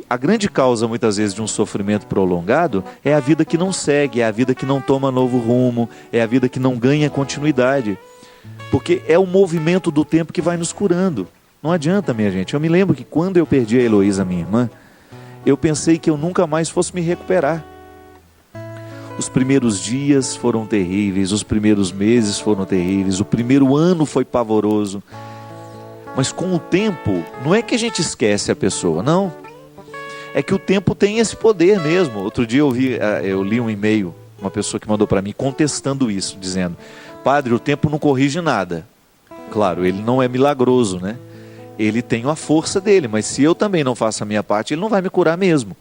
S1: a grande causa muitas vezes de um sofrimento prolongado é a vida que não segue, é a vida que não toma novo rumo, é a vida que não ganha continuidade. Porque é o movimento do tempo que vai nos curando. Não adianta, minha gente. Eu me lembro que quando eu perdi a Heloísa, minha irmã, eu pensei que eu nunca mais fosse me recuperar. Os primeiros dias foram terríveis, os primeiros meses foram terríveis, o primeiro ano foi pavoroso. Mas com o tempo, não é que a gente esquece a pessoa, não. É que o tempo tem esse poder mesmo. Outro dia eu li um e-mail, uma pessoa que mandou para mim contestando isso, dizendo: Padre, o tempo não corrige nada. Claro, ele não é milagroso, né? Ele tem a força dele, mas se eu também não faço a minha parte, ele não vai me curar mesmo.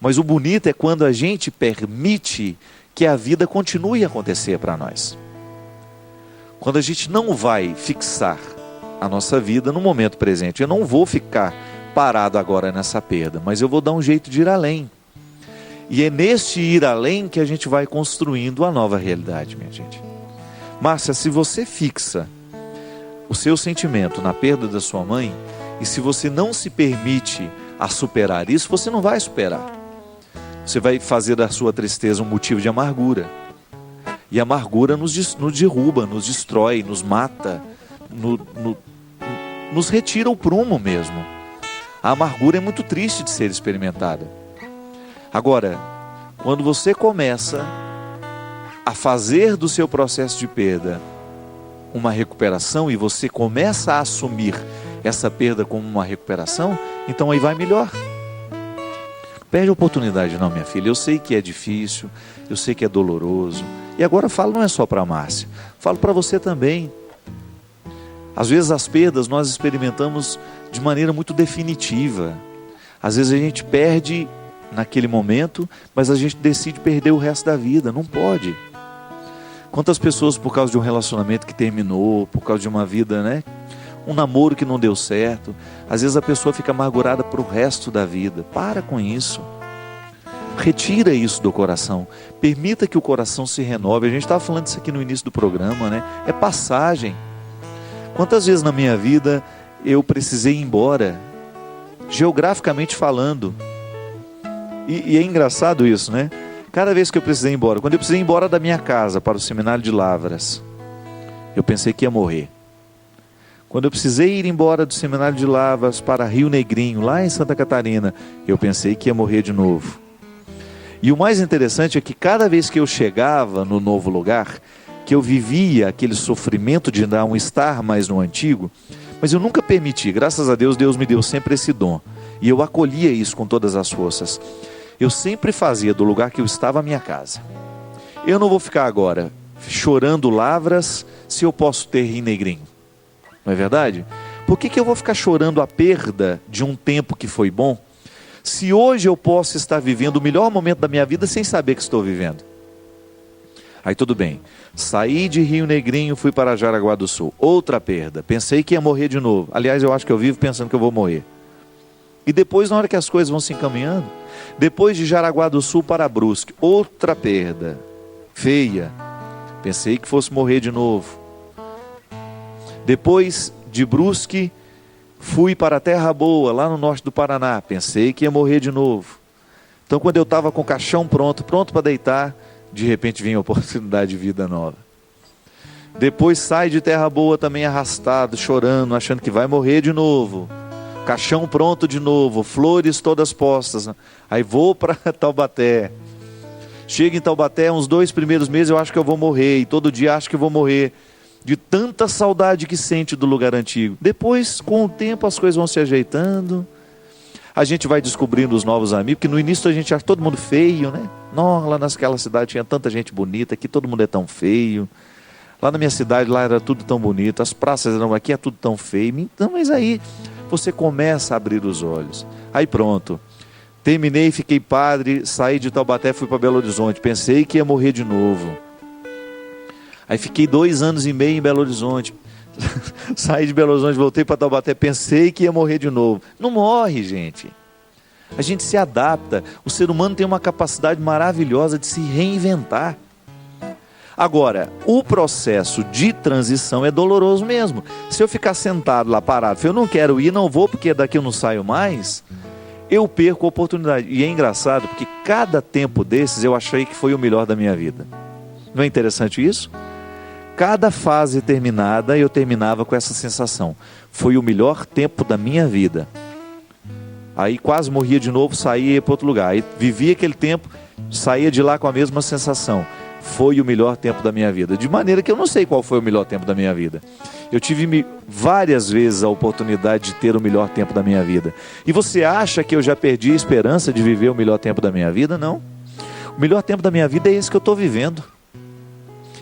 S1: Mas o bonito é quando a gente permite que a vida continue a acontecer para nós. Quando a gente não vai fixar a nossa vida no momento presente. Eu não vou ficar parado agora nessa perda, mas eu vou dar um jeito de ir além. E é neste ir além que a gente vai construindo a nova realidade, minha gente. Márcia, se você fixa o seu sentimento na perda da sua mãe, e se você não se permite a superar isso, você não vai superar. Você vai fazer da sua tristeza um motivo de amargura. E a amargura nos derruba, nos destrói, nos mata, nos retira o prumo mesmo. A amargura é muito triste de ser experimentada. Agora, quando você começa a fazer do seu processo de perda uma recuperação e você começa a assumir essa perda como uma recuperação, então aí vai melhor. Perde a oportunidade não, minha filha. Eu sei que é difícil, eu sei que é doloroso. E agora falo não é só para a Márcia, falo para você também. Às vezes as perdas nós experimentamos de maneira muito definitiva. Às vezes a gente perde naquele momento, mas a gente decide perder o resto da vida. Não pode. Quantas pessoas por causa de um relacionamento que terminou, por causa de uma vida, né? Um namoro que não deu certo. Às vezes a pessoa fica amargurada para o resto da vida. Para com isso. Retira isso do coração. Permita que o coração se renove. A gente estava falando isso aqui no início do programa, né? É passagem. Quantas vezes na minha vida eu precisei ir embora, geograficamente falando. E é engraçado isso, né? Cada vez que eu precisei ir embora, quando eu precisei ir embora da minha casa para o seminário de Lavras, eu pensei que ia morrer. Quando eu precisei ir embora do seminário de Lavras para Rio Negrinho, lá em Santa Catarina, eu pensei que ia morrer de novo. E o mais interessante é que cada vez que eu chegava no novo lugar, que eu vivia aquele sofrimento de não estar mais no antigo, mas eu nunca permiti, graças a Deus, Deus me deu sempre esse dom. E eu acolhia isso com todas as forças. Eu sempre fazia do lugar que eu estava a minha casa. Eu não vou ficar agora chorando Lavras se eu posso ter Rio Negrinho. Não é verdade? Por que eu vou ficar chorando a perda de um tempo que foi bom, se hoje eu posso estar vivendo o melhor momento da minha vida sem saber que estou vivendo? Aí tudo bem, saí de Rio Negrinho, fui para Jaraguá do Sul, outra perda, pensei que ia morrer de novo. Aliás, eu acho que eu vivo pensando que eu vou morrer. E depois, na hora que as coisas vão se encaminhando, depois de Jaraguá do Sul para Brusque, outra perda, feia, pensei que fosse morrer de novo. Depois de Brusque, fui para Terra Boa, lá no norte do Paraná, pensei que ia morrer de novo. Então, quando eu estava com o caixão pronto para deitar, de repente vinha a oportunidade de vida nova. Depois sai de Terra Boa também arrastado, chorando, achando que vai morrer de novo. Caixão pronto de novo, flores todas postas. Aí vou para Taubaté. Chego em Taubaté, uns 2 primeiros meses eu acho que eu vou morrer. E todo dia acho que eu vou morrer. De tanta saudade que sente do lugar antigo. Depois, com o tempo, as coisas vão se ajeitando. A gente vai descobrindo os novos amigos, porque no início a gente acha todo mundo feio, né? Não, lá naquela cidade tinha tanta gente bonita, aqui todo mundo é tão feio. Lá na minha cidade, lá era tudo tão bonito, as praças eram, aqui é tudo tão feio. Então, mas aí você começa a abrir os olhos. Aí pronto, terminei, fiquei padre, saí de Taubaté, fui para Belo Horizonte, pensei que ia morrer de novo. Aí fiquei 2 anos e meio em Belo Horizonte. Saí de Belo Horizonte, voltei para Taubaté, pensei que ia morrer de novo. Não morre, gente. A gente se adapta. O ser humano tem uma capacidade maravilhosa de se reinventar. Agora, o processo de transição é doloroso mesmo. Se eu ficar sentado lá parado, eu não quero ir, não vou porque daqui eu não saio mais, eu perco a oportunidade. E é engraçado porque cada tempo desses eu achei que foi o melhor da minha vida. Não é interessante isso? Cada fase terminada, eu terminava com essa sensação. Foi o melhor tempo da minha vida. Aí quase morria de novo, saía para outro lugar. Aí vivia aquele tempo, saía de lá com a mesma sensação. Foi o melhor tempo da minha vida. De maneira que eu não sei qual foi o melhor tempo da minha vida. Eu tive várias vezes a oportunidade de ter o melhor tempo da minha vida. E você acha que eu já perdi a esperança de viver o melhor tempo da minha vida? Não. O melhor tempo da minha vida é esse que eu estou vivendo.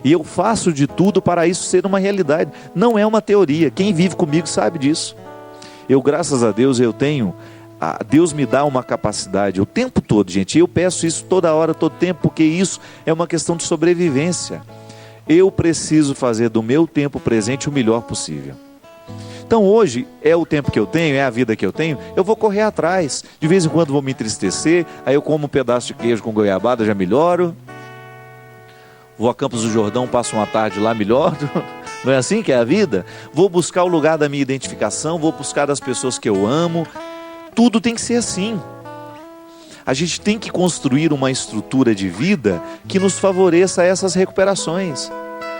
S1: E eu faço de tudo para isso ser uma realidade. Não é uma teoria. Quem vive comigo sabe disso. Eu, graças a Deus, Deus me dá uma capacidade o tempo todo, gente. Eu peço isso toda hora, todo tempo, porque isso é uma questão de sobrevivência. Eu preciso fazer do meu tempo presente o melhor possível. Então hoje é o tempo que eu tenho, é a vida que eu tenho, eu vou correr atrás. De vez em quando vou me entristecer, aí eu como um pedaço de queijo com goiabada, já melhoro. Vou a Campos do Jordão, passo uma tarde lá, melhor. Não é assim que é a vida? Vou buscar o lugar da minha identificação, vou buscar as pessoas que eu amo. Tudo tem que ser assim. A gente tem que construir uma estrutura de vida que nos favoreça essas recuperações.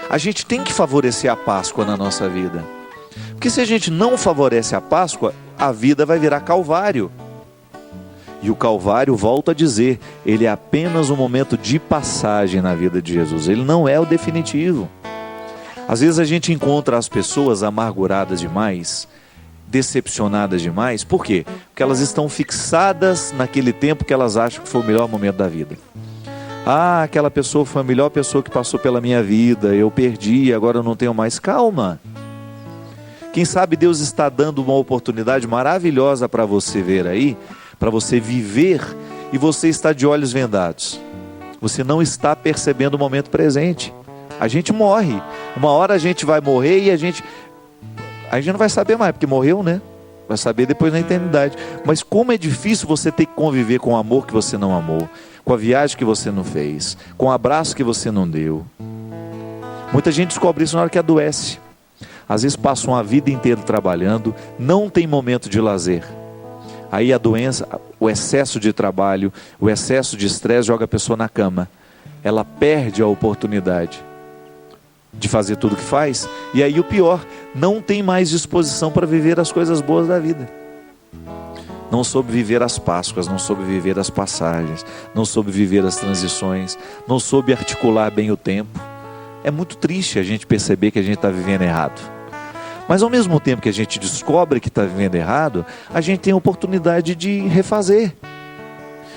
S1: A gente tem que favorecer a Páscoa na nossa vida. Porque se a gente não favorece a Páscoa, a vida vai virar Calvário. E o Calvário, volto a dizer, ele é apenas um momento de passagem na vida de Jesus. Ele não é o definitivo. Às vezes a gente encontra as pessoas amarguradas demais, decepcionadas demais. Por quê? Porque elas estão fixadas naquele tempo que elas acham que foi o melhor momento da vida. Ah, aquela pessoa foi a melhor pessoa que passou pela minha vida, eu perdi, agora eu não tenho mais. Calma. Quem sabe Deus está dando uma oportunidade maravilhosa para você ver aí, para você viver, e você está de olhos vendados. Você não está percebendo o momento presente. A gente morre. Uma hora a gente vai morrer e a gente não vai saber mais, porque morreu, né? Vai saber depois na eternidade. Mas como é difícil você ter que conviver com o amor que você não amou, com a viagem que você não fez, com o abraço que você não deu. Muita gente descobre isso na hora que adoece. Às vezes passa uma vida inteira trabalhando, não tem momento de lazer. Aí a doença, o excesso de trabalho, o excesso de estresse joga a pessoa na cama. Ela perde a oportunidade de fazer tudo o que faz. E aí o pior, não tem mais disposição para viver as coisas boas da vida. Não soube viver as Páscoas, não soube viver as passagens, não soube viver as transições, não soube articular bem o tempo. É muito triste a gente perceber que a gente está vivendo errado. Mas ao mesmo tempo que a gente descobre que está vivendo errado, a gente tem a oportunidade de refazer.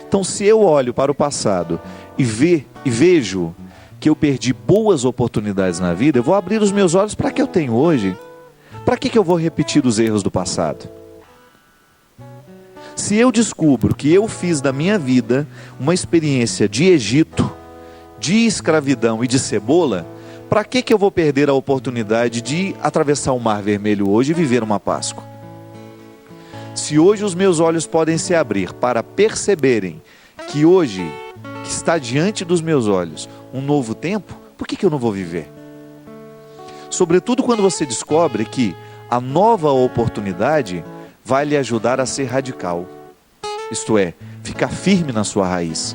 S1: Então, se eu olho para o passado e vejo que eu perdi boas oportunidades na vida, eu vou abrir os meus olhos para o que eu tenho hoje. Para que eu vou repetir os erros do passado? Se eu descubro que eu fiz da minha vida uma experiência de Egito, de escravidão e de cebola, para que eu vou perder a oportunidade de atravessar o Mar Vermelho hoje e viver uma Páscoa? Se hoje os meus olhos podem se abrir para perceberem que hoje, que está diante dos meus olhos, um novo tempo, por que eu não vou viver? Sobretudo quando você descobre que a nova oportunidade vai lhe ajudar a ser radical. Isto é, ficar firme na sua raiz.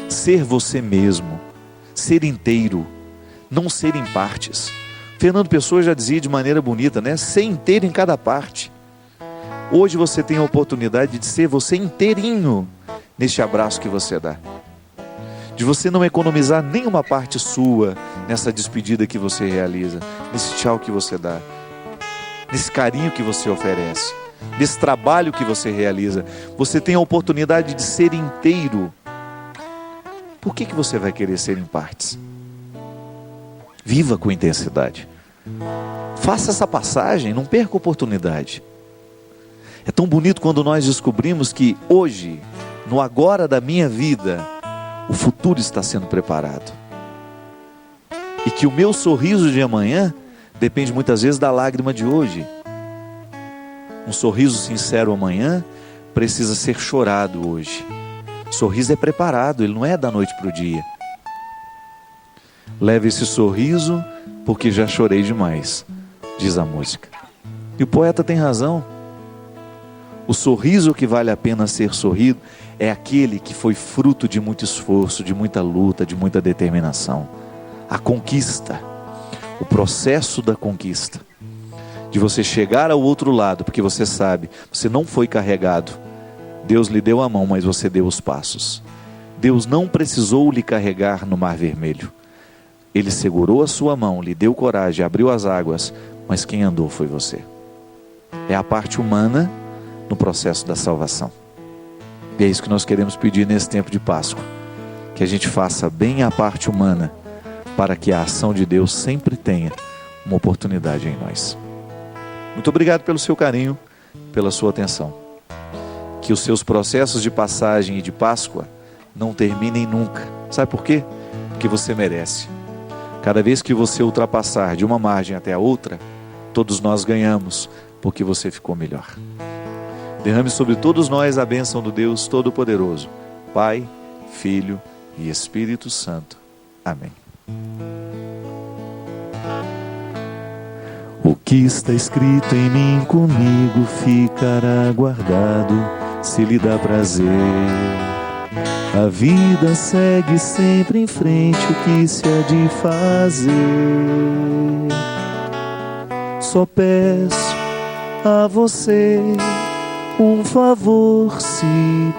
S1: Ser você mesmo. Ser inteiro. Não ser em partes. Fernando Pessoa já dizia de maneira bonita, né? Ser inteiro em cada parte. Hoje você tem a oportunidade de ser você inteirinho neste abraço que você dá. De você não economizar nenhuma parte sua nessa despedida que você realiza, nesse tchau que você dá, nesse carinho que você oferece, nesse trabalho que você realiza. Você tem a oportunidade de ser inteiro. Por que você vai querer ser em partes? Viva com intensidade. Faça essa passagem, não perca a oportunidade. É tão bonito quando nós descobrimos que hoje, no agora da minha vida, o futuro está sendo preparado. E que o meu sorriso de amanhã depende muitas vezes da lágrima de hoje. Um sorriso sincero amanhã precisa ser chorado hoje. Sorriso é preparado, ele não é da noite para o dia. Leve esse sorriso, porque já chorei demais, diz a música. E o poeta tem razão. O sorriso que vale a pena ser sorrido é aquele que foi fruto de muito esforço, de muita luta, de muita determinação. A conquista, o processo da conquista, de você chegar ao outro lado, porque você sabe, você não foi carregado. Deus lhe deu a mão, mas você deu os passos. Deus não precisou lhe carregar no Mar Vermelho. Ele segurou a sua mão, lhe deu coragem, abriu as águas, mas quem andou foi você. É a parte humana no processo da salvação. E é isso que nós queremos pedir nesse tempo de Páscoa. Que a gente faça bem a parte humana, para que a ação de Deus sempre tenha uma oportunidade em nós. Muito obrigado pelo seu carinho, pela sua atenção. Que os seus processos de passagem e de Páscoa não terminem nunca. Sabe por quê? Porque você merece. Cada vez que você ultrapassar de uma margem até a outra, todos nós ganhamos, porque você ficou melhor. Derrame sobre todos nós a bênção do Deus Todo-Poderoso, Pai, Filho e Espírito Santo. Amém. O que está escrito em mim comigo ficará guardado, se lhe dá prazer. A vida segue sempre em frente, o que se há de fazer? Só peço a você um favor, se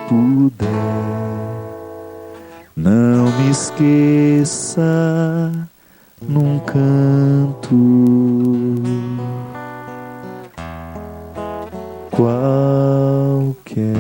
S1: puder. Não me esqueça num canto qualquer.